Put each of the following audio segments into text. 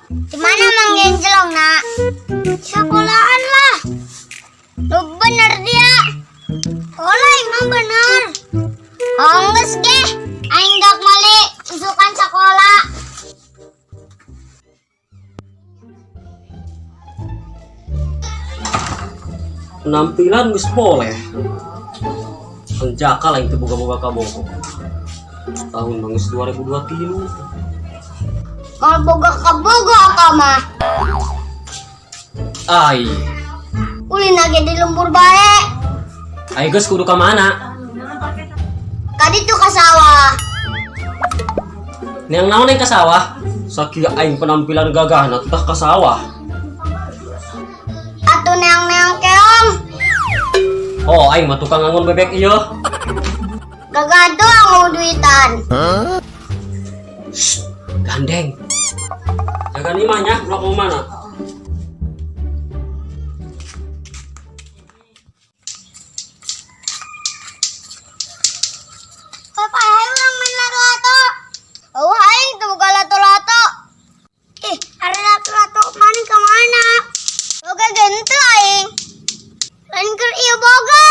Di mana Mang Genjelong, Nak? Sekolahan lah. Lu bener dia. Olah emang bener. Ongges ke? Aing dak mali isukan sekolah. Penampilan geus boleh. Penjaka lah itu boga-boga kabogo. Tahun geus 2023. Kalau boga kabogo mah. Ai, Ulin lagi di lembur bae. ai geus kudu ka mana? Kadi tuh ke sawah. Neang naon yang ka sawah? Sakieu aing penampilan gagahna tah ka sawah. Atuh neang-neang keong. Oh, aing mah tukang ngangon bebek ieu. Gagado ang duitan. Gandeng. Jaga ni mah nya, mau mana? Papa, ayo orang main lato-lato. Oh, aing tuh buka lato-lato. Ada lato-lato kemana? Boga gento aing. Lain keur ieu boga.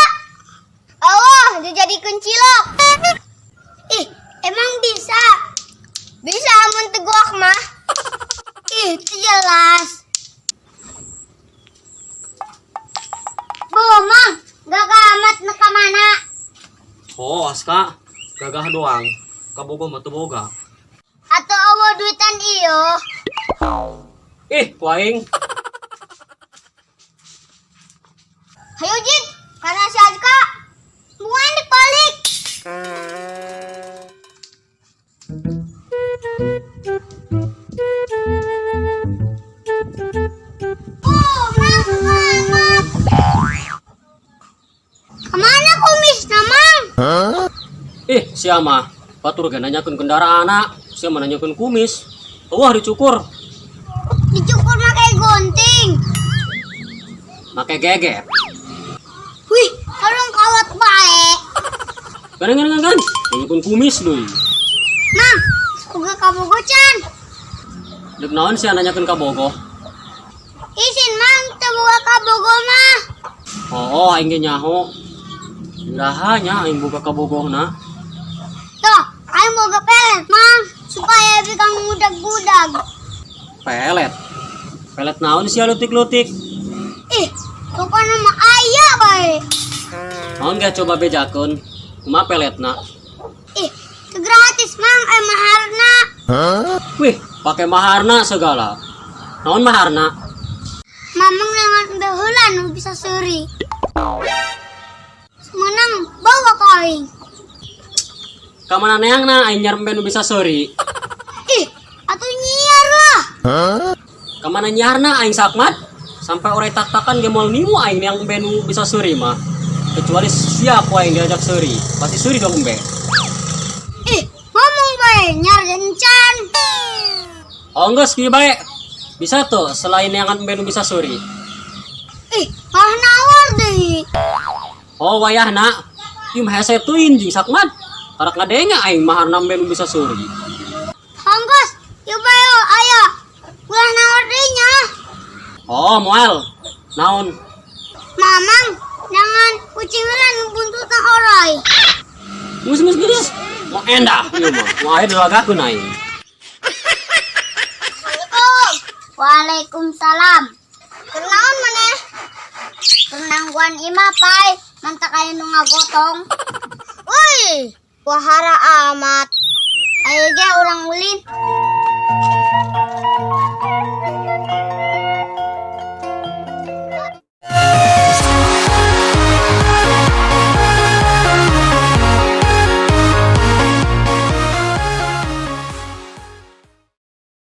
Allah, dijadikeun cilok. Emang bisa? Bisa amun teguak mah. Itu jelas. Mang, gak amat neka mana? Oh, aska gagah doang. Kabogo mah teu boga. Atau awa duitan iyo? Ku aing. Hayo Jin, karena si Azka bukan dibalik. Mang. Kemana kumis namang? Sia mah batur ge nanyakeun kendaraan anak, sia mah nanyakeun kumis. Wah dicukur, Dicukur pakai gunting. make geger. Wih, orang kawat baik. Gan, nanyakeun kumis deui. Mang, uga kamu gocan. Dek naon sia nanyakeun kabogo? Isin mang, tebuka kabogo mah. Oh, aing ge nyaho. Irahanya aing boga kabogohna. Tuh, ayo boga pelet mang, supaya bikang budak-budak. Pelet. Pelet naon sia lutik-lutik? Pokoknya mah ayah baik. Naon ge coba bejakeun? Kumaha peletna? Gratis mang, maharna. Wih, pakai maharna segala. Naon maharna? Mamang dengan behulan nu bisa seri. Menang bawa koin. Kamana neangna aing nyarembe nu bisa seuri? Atuh nyiar lah. Kamana nyiarna aing sakmat? Sampai orang tak-takan gemol nimu aing yang embe nu bisa seuri mah. Kecuali siapa aing diajak seuri, pasti seuri dong embe. Ngomong bae nyar gencan. Oh geus kieu bae. Bisa tuh selain yang embe nu bisa seuri. Mah nawar deui. Oh wayahna, ieu mah hese teuing jeung sakmat. Tarak ngadenya aing maharna embe nu bisa seuri. Hongkos, yuk bayo, ayo. Ulah nawar deui nya. Oh moal. Naon? Mamang, jangan kucing lan buntutna orai. Geus. Mau endah ieu mah. Mau aya dilagakeun aing. Waalaikumsalam. Kenaon maneh? Penangguan imah pai, mantak aya nu ngagotong. Woi, wahara amat. Ayo ge urang ulin.